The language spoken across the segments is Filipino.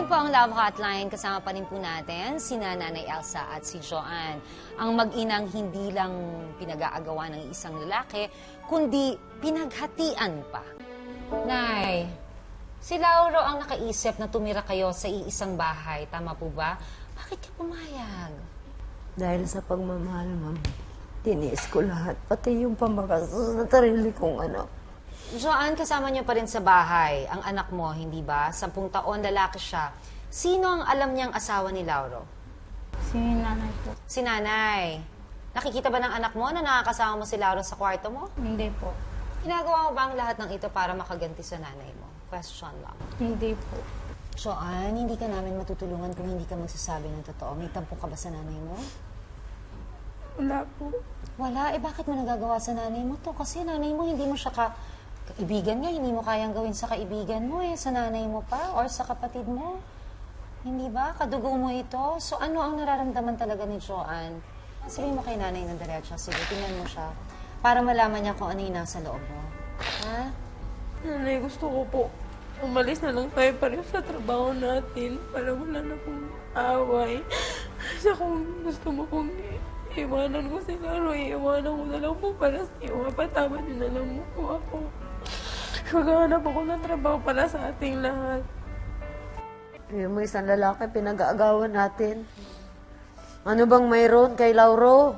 po ang Love Hotline. Kasama pa rin po natin si Nanay Elsa at si Joanne. Ang mag-inang hindi lang pinag-aagawa ng isang lalaki, kundi pinaghatian pa. Nay, si Lauro ang nakaisip na tumira kayo sa iisang bahay. Tama po ba? Bakit ka pumayag? Dahil sa pagmamahal, ma'am, tiniis ko lahat. Pati yung pambagastos na sarili kong anak. Joanne, kasama niyo pa rin sa bahay ang anak mo, hindi ba? 10 taon, lalaki siya. Sino ang alam niyang asawa ni Lauro? Si nanay po. Si nanay. Nakikita ba ng anak mo na nakakasama mo si Lauro sa kwarto mo? Hindi po. Ginagawa mo ba ang lahat ng ito para makaganti sa nanay mo? Question lang. Hindi po. Joanne, hindi ka namin matutulungan kung hindi ka magsasabi ng totoo. May tampo ka ba sa nanay mo? Wala po. Wala. Eh, bakit mo nagagawa sa nanay mo to? Kasi nanay mo, hindi mo siya kaibigan niya. Hindi mo kayang gawin sa kaibigan mo sa nanay mo pa or sa kapatid mo. Hindi ba? Kadugo mo ito. So, ano ang nararamdaman talaga ni Joanne? Sabihin mo kay nanay ng diretso. Sige, tingnan mo siya. Para malaman niya kung ano yung nasa loob mo. Ha? Nanay, gusto ko po. Umalis na lang tayo pareho sa trabaho natin para wala na pong away. Kasi kung gusto mo pong iwanan ko si Laro, iwanan ko na lang po para sa iyo. Mapatawad niyo na lang po ako. Maghahanap ako ng trabaho para sa ating lahat. Yung mo isang lalaki, pinag-aagawan natin. Ano bang mayroon kay Lauro?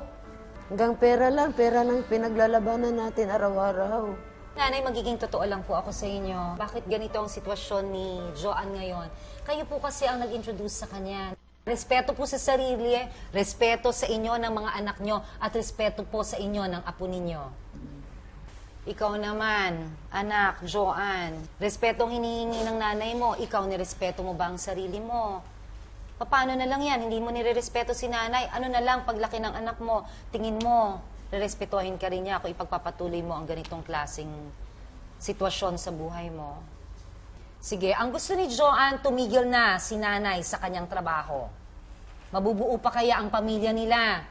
Hanggang pera lang pinaglalabanan natin araw-araw. Nanay, magiging totoo lang po ako sa inyo. Bakit ganito ang sitwasyon ni Joanne ngayon? Kayo po kasi ang nag-introduce sa kanya. Respeto po sa sarili, respeto sa inyo ng mga anak nyo, at respeto po sa inyo ng apo ninyo. Ikaw naman, anak, Joanne, respetong hinihingi ng nanay mo, ikaw nirespeto mo ba ang sarili mo? Paano na lang yan? Hindi mo nirerespeto si nanay. Ano na lang paglaki ng anak mo? Tingin mo, rerespetuhin ka rin niya kung ipagpapatuloy mo ang ganitong klaseng sitwasyon sa buhay mo. Sige, ang gusto ni Joanne, tumigil na si nanay sa kanyang trabaho. Mabubuo pa kaya ang pamilya nila?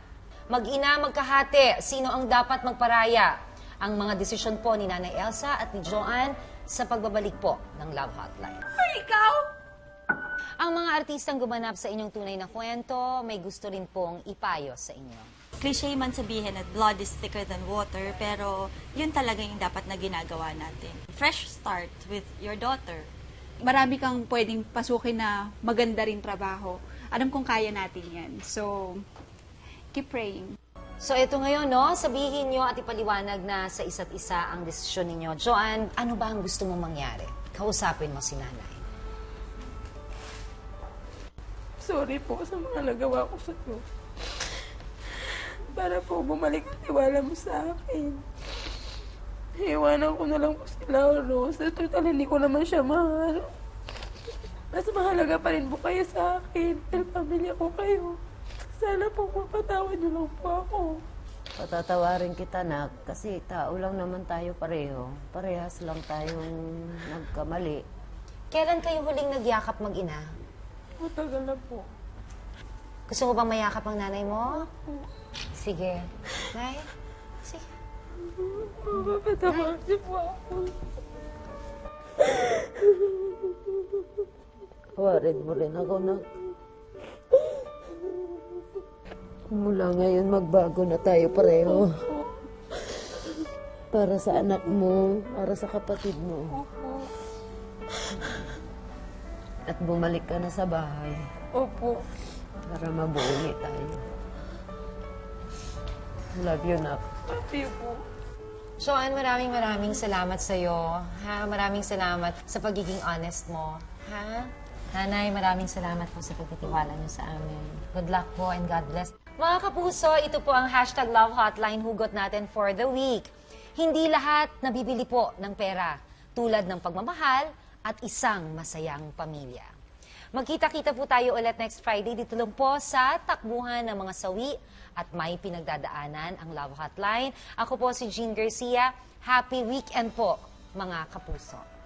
Mag-ina, magkahati, sino ang dapat magparaya? Ang mga desisyon po ni Nanay Elsa at ni Joanne sa pagbabalik po ng Love Hotline. Ay, ikaw! Ang mga artistang gumanap sa inyong tunay na kwento, may gusto rin pong ipayo sa inyo. Cliché man sabihin na blood is thicker than water, pero yun talaga yung dapat na ginagawa natin. Fresh start with your daughter. Marami kang pwedeng pasukin na maganda rin trabaho. Alam kong kaya natin yan. So, keep praying. So ito ngayon, no, sabihin nyo at ipaliwanag na sa isa't isa ang desisyon ninyo. Joanne, ano ba ang gusto mong mangyari? Kausapin mo si nanay. Sorry po sa mga nagawa ko sa iyo. Para po bumalik ang tiwala mo sa akin. Iwanan ko na lang po si Lauro. Sa total, hindi ko naman siya mahal. Mas mahalaga pa rin po kayo sa akin. Dahil pamilya ko kayo. Sana po mapatawad niyo lang po ako. Patatawarin kita, nak, kasi tao lang naman tayo pareho. Parehas lang tayong nagkamali. Kailan kayo huling nagyakap mag-ina? Matagal na po. Gusto mo bang mayakap ang nanay mo? Sige. Nay? Sige. Mapatawad niyo po ako. Tawarin mo rin ako, nak. Mula ngayon, magbago na tayo pareho. Para sa anak mo, para sa kapatid mo. At bumalik ka na sa bahay. Opo. Para mabuo ulit tayo. Love you, nak. Love you po. Joanne, maraming salamat sa'yo. Ha? Maraming salamat sa pagiging honest mo. Ha? Nanay, maraming salamat po sa pagtitiwala niyo sa amin. Good luck po and God bless. Mga kapuso, ito po ang hashtag Love Hotline hugot natin for the week. Hindi lahat nabibili po ng pera, tulad ng pagmamahal at isang masayang pamilya. Magkita-kita po tayo ulit next Friday dito lang po sa takbuhan ng mga sawi at may pinagdadaanan ang Love Hotline. Ako po si Jean Garcia. Happy weekend po, mga kapuso.